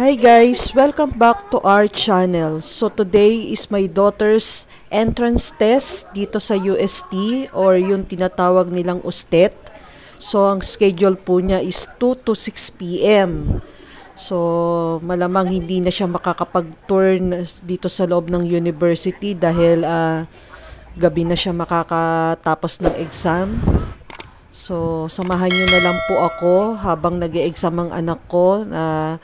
Hi guys! Welcome back to our channel. So today is my daughter's entrance test dito sa UST or yung tinatawag nilang USTET. So ang schedule po niya is 2 to 6 p.m. So malamang hindi na siya makakapag-tour dito sa loob ng university dahil gabi na siya makakatapos ng exam. So samahan nyo na lang po ako habang nag-e-exam ang anak ko na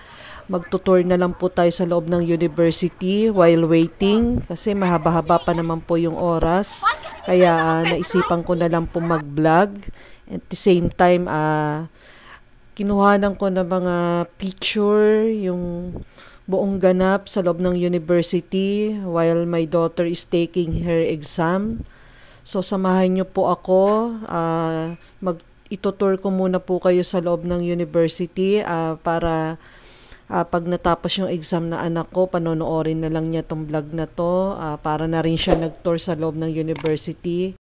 magtutour na lang po tayo sa loob ng university while waiting kasi mahaba-haba pa naman po yung oras. Kaya naisipan ko na lang po mag-vlog. At the same time, kinuhanan ko ng mga picture, yung buong ganap sa loob ng university while my daughter is taking her exam. So samahan nyo po ako. Itutour ko muna po kayo sa loob ng university para pag natapos yung exam na anak ko, panonoorin na lang niya tong vlog na to para na rin siya nag-tour sa loob ng university.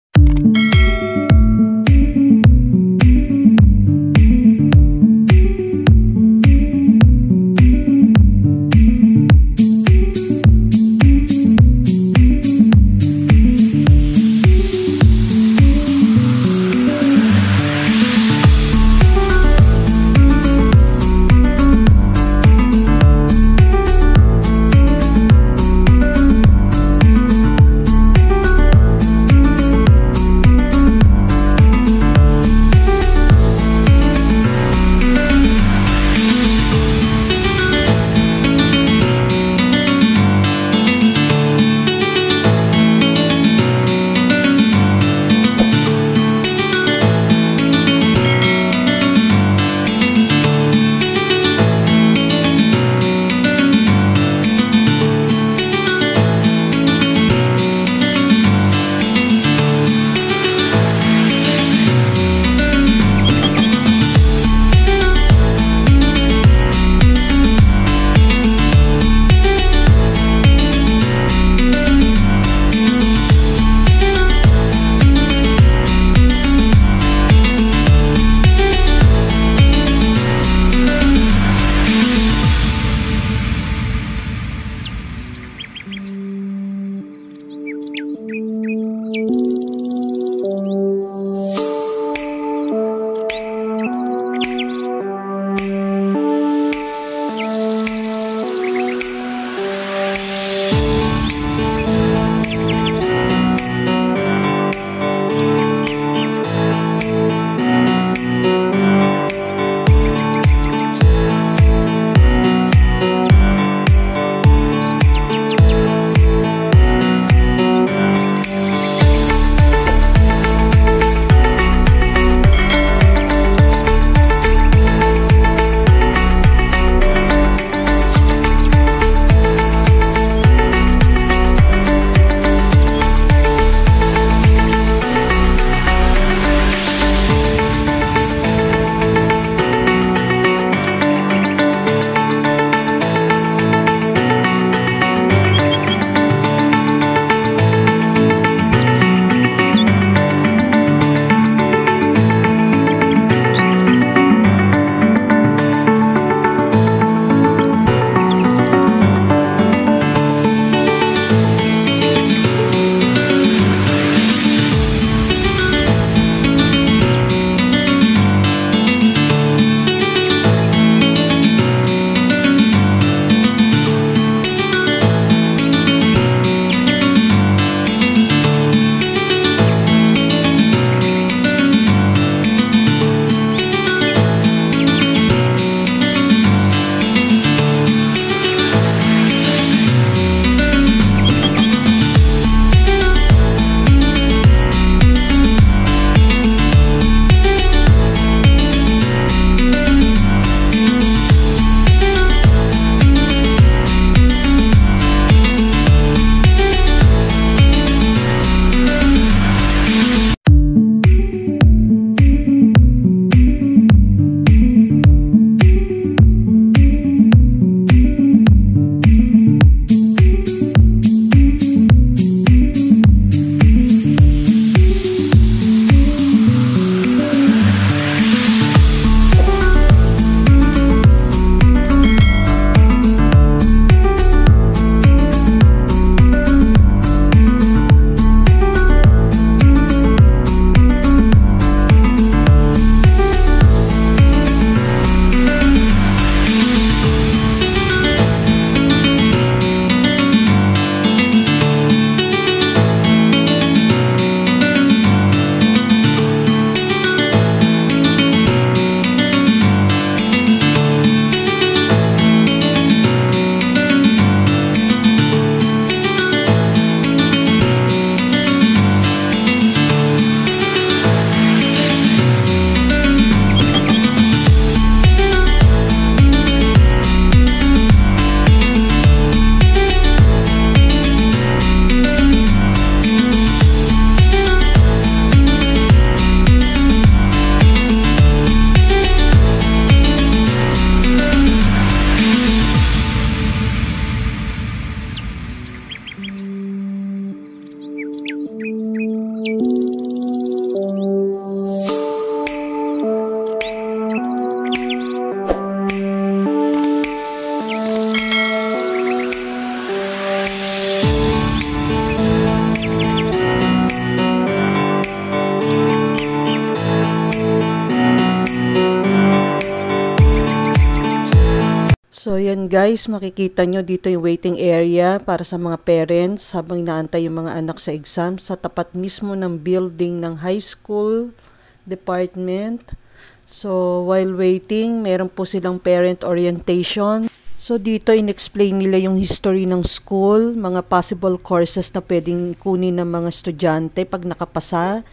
Ayan guys, makikita nyo dito yung waiting area para sa mga parents habang inaantay yung mga anak sa exam sa tapat mismo ng building ng high school department. So while waiting, meron po silang parent orientation. So dito in-explain nila yung history ng school, mga possible courses na pwedeng kunin ng mga estudyante pag nakapasa,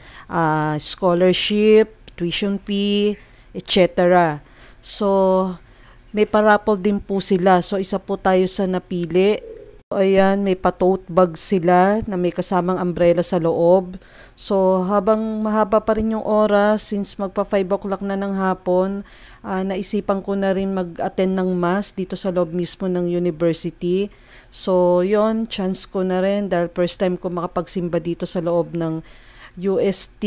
scholarship, tuition fee, etc. So may paraffle din po sila. So, isa po tayo sa napili. So, ayan, may pa-tote bag sila na may kasamang umbrella sa loob. So, habang mahaba pa rin yung oras, since magpa 5 o'clock na ng hapon, naisipan ko na rin mag-attend ng mass dito sa loob mismo ng university. So, yon chance ko na rin dahil first time ko makapagsimba dito sa loob ng UST.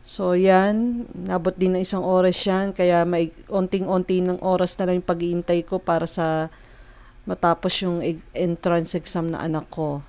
So, yan. Nabot din ng 1 oras yan. Kaya may onting-onti ng oras na lang yung pag-iintay ko para sa matapos yung entrance exam na anak ko.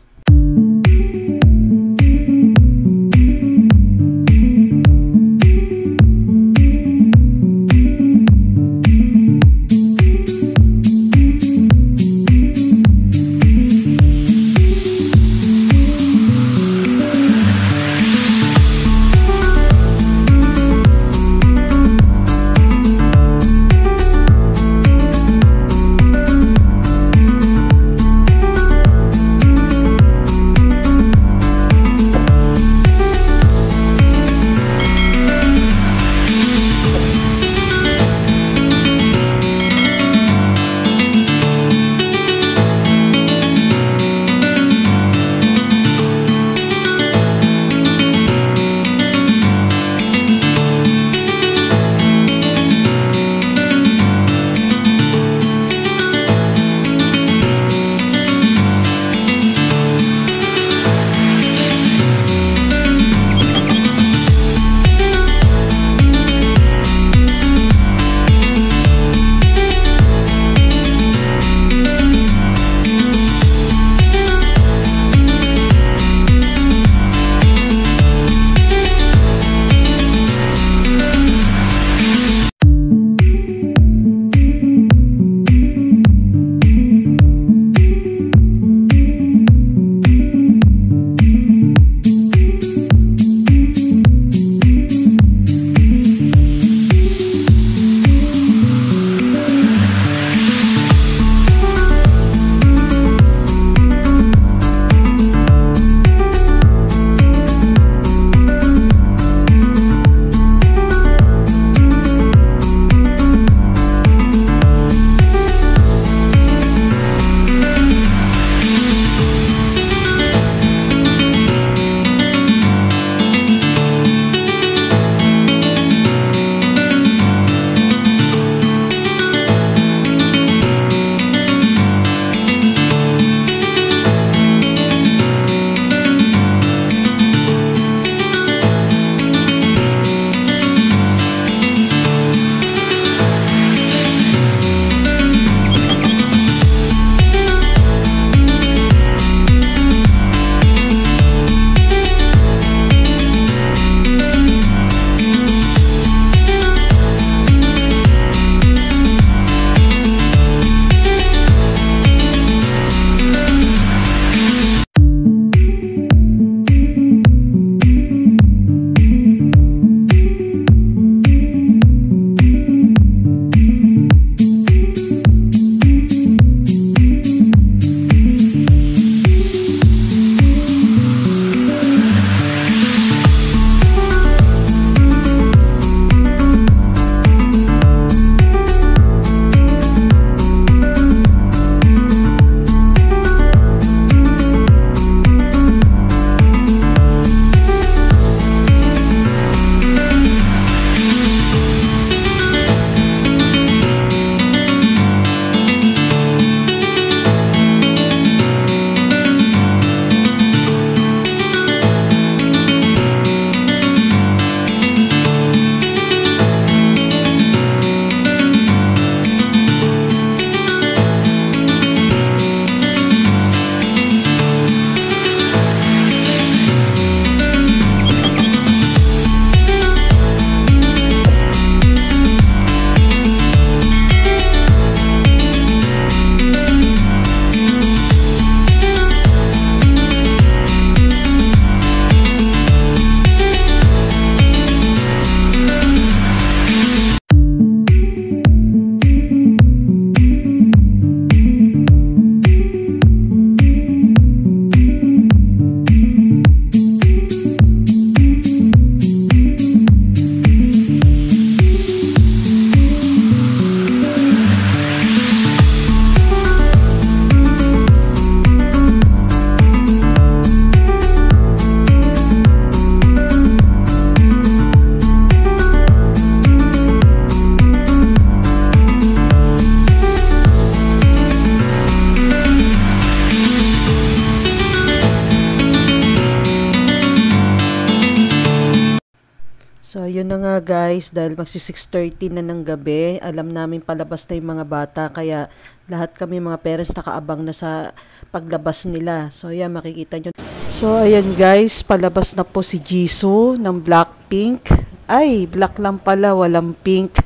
So, yun na nga guys, dahil magsi 6:30 na ng gabi, alam namin palabas na yung mga bata, kaya lahat kami mga parents nakaabang na sa paglabas nila. So, yan, makikita nyo. So, ayan guys, palabas na po si Jisoo ng Blackpink. Ay, black lang pala, walang pink.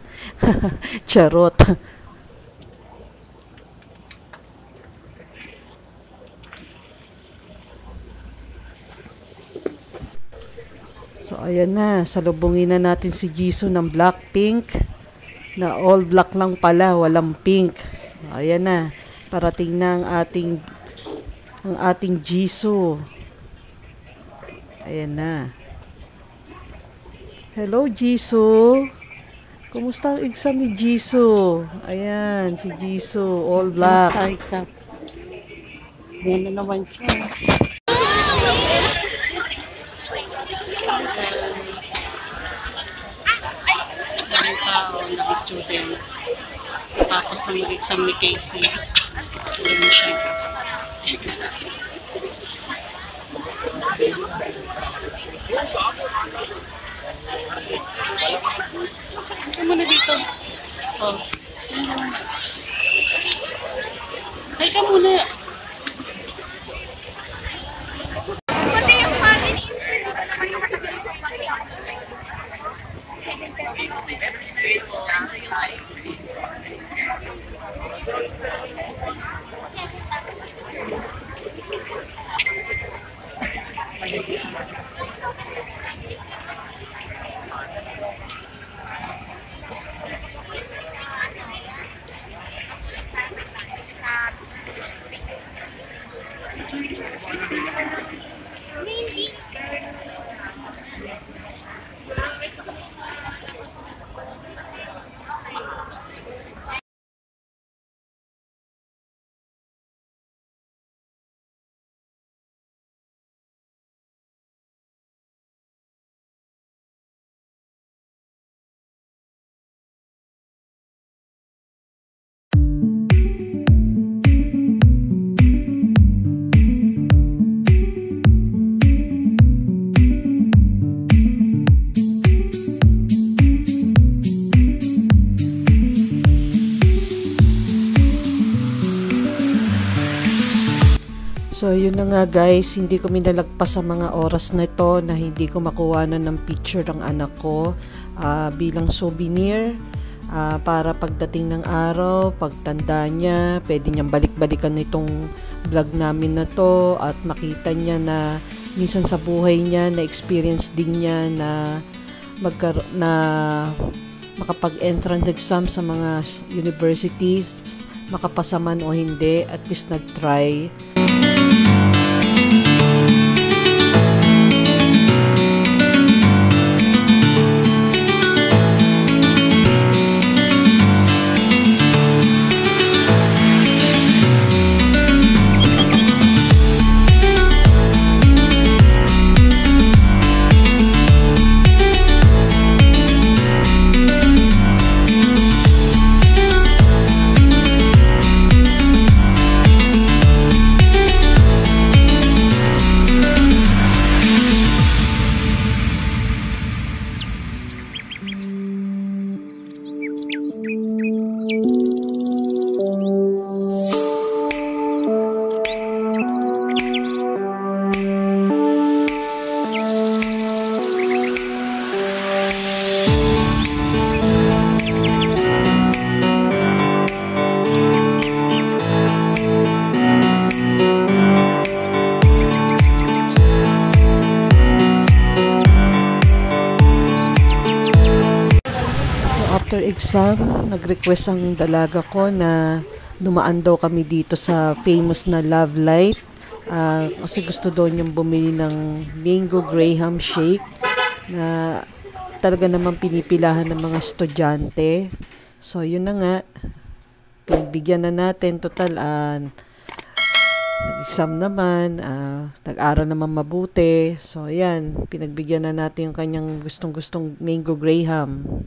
Charot. So, ayan na. Salubungin na natin si Jisoo ng Blackpink. Na all black lang pala, walang pink. So, ayan na. Parating na ang ating Jisoo. Ayan na. Hello, Jisoo. Kumusta ang exam ni Jisoo? Ayan, si Jisoo, all black. Kumusta exam? Yan na naman siya. Ang tao, nag-student. Tapos na mag-exam ni Casey. Yan siya. Ito mo na dito. Oh. Hay ka muna. So, yun na nga guys, hindi ko minalagpas sa mga oras na ito na hindi ko makuha na ng picture ng anak ko bilang souvenir para pagdating ng araw, pagtanda niya, pwede niyang balik-balikan nitong vlog namin na to at makita niya na minsan sa buhay niya, na experience din niya na makapag-entrance exam sa mga universities, makapasa man o hindi, at least nag-try. After exam, nag-request ang dalaga ko na dumaan daw kami dito sa famous na Love Light. Kasi gusto daw niyang bumili ng mango graham shake na talaga naman pinipilahan ng mga estudyante. So, yun na nga. Pinagbigyan na natin. Total, nag-exam naman. Nag-aral naman mabuti. So, yan. Pinagbigyan na natin yung kanyang gustong-gustong mango graham.